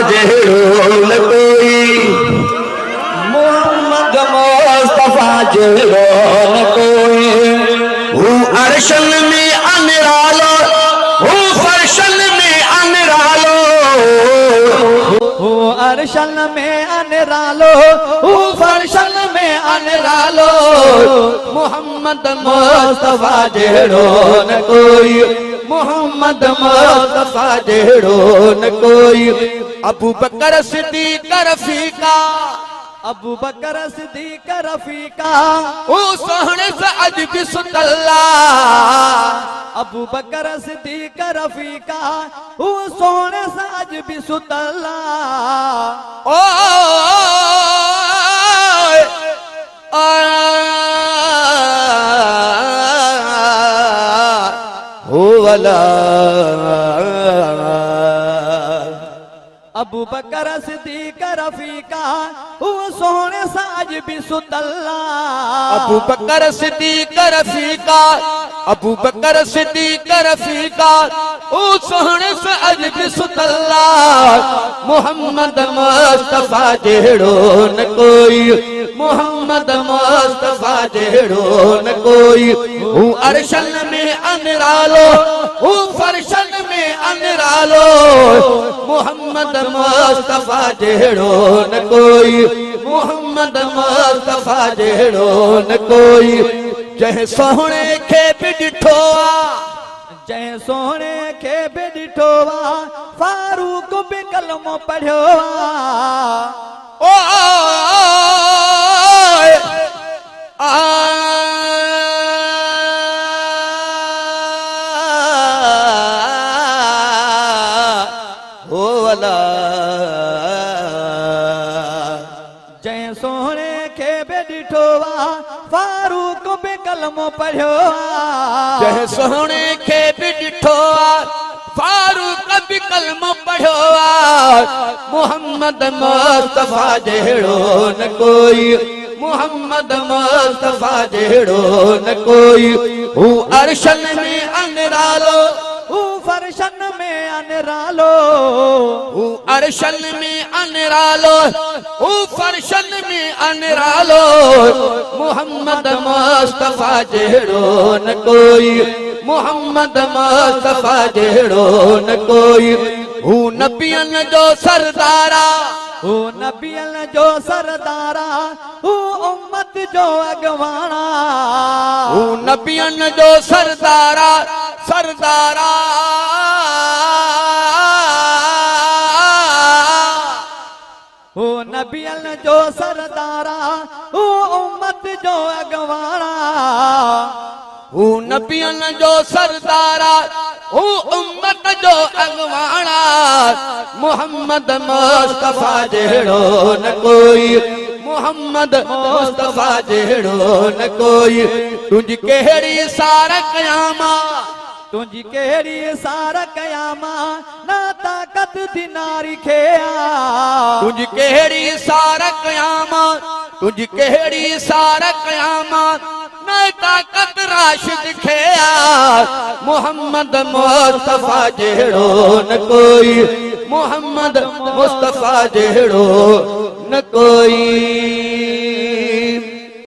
जहिड़ो न कोई, मोहम्मद मुस्तफा जहिड़ो न कोई। हू अर्शन में अनिरालो, हू फर्शन में अनिरालो, हू अर्शन में अनिरालो, हू फर्शन में अनिरालो। मोहम्मद मुस्तफा जहिड़ो न कोई, मोहम्मद मुस्तफा जहिड़ो न कोई। अबू बकर सिद्दीक़ रफ़ीक़ा, अबू बकर सिद्दीक़ रफ़ीक़ा, ओ सोहणे से अज भी सुतल्ला। अबू बकर सिद्दीक़ रफ़ीक़ा, हू सोहणे से अज भी सुतल्ला। ओ हो वाला अबू बकर सिद्दीक़ रफ़ीक़ा, हू सोहणे से अज भी सुतल्ला। अबू बकर सिद्दीक़ रफ़ीक़ा, अबू बकर सिद्दीक़ रफ़ीक़ा, ओ सोहणे से अज भी सुतल्ला। मोहम्मद मुस्तफा जहिड़ो न कोई, मोहम्मद मुस्तफा जहिड़ो न कोई। हू अर्शन में अनिरालो, हू फर्शन में अनिरालो। मोहम्मद मुस्तफा जहिड़ो न कोई, मोहम्मद मुस्तफा जहिड़ो न कोई। जंहिं सोहणे खे बि ॾिठो आ, जंहिं सोहणे खे बि ॾिठो आ, फारूक बि कलमो पढ़ियो आ। ओ हो वाला जंहिं सोहणे खे बि ॾिठो आ, फारूक बि कलमो पढ़ियो आ। जंहिं सोहणे खे बि ॾिठो आ, फारूक बि कलमो पढ़ियो आ। मोहम्मद मुस्तफा जहिड़ो न कोई, मोहम्मद मुस्तफा जहिड़ो न कोई। हू अर्शन में अनिरालो, हू फर्शन में अनिरालो, हू अर्शन में अनिरालो, हू फर्शन में अनिरालो। मोहम्मद मुस्तफा जहिड़ो न कोई, मोहम्मद मुस्तफा जहिड़ो न कोई। हू नबियन जो सरदारा, हू नबियन जो सरदारा, हू उम्मत जो अगवाना। हू नबियन जो सरदारा, सरदारा। हू नबियन जो सरदारा, हू उम्मत जो अगवाना। हू नबियन जो सरदारा, हू उम्मत जो अगवाना। मोहम्मद मुस्तफा जहिड़ो न कोई, मोहम्मद मुस्तफा जहिड़ो न कोई। तुंहिंजी कहिड़ी सार कयामा, तुंहिंजी कहिड़ी सार कयामा, ना ताक़त थी नारी खे आ। तुंहिंजी कहिड़ी सार कयामा, तुंहिंजी कहिड़ी सार कयामा, न ताक़त राशिद खे आ। मोहम्मद मुस्तफा जहिड़ो न कोई, मोहम्मद मुस्तफा जहिड़ो न कोई।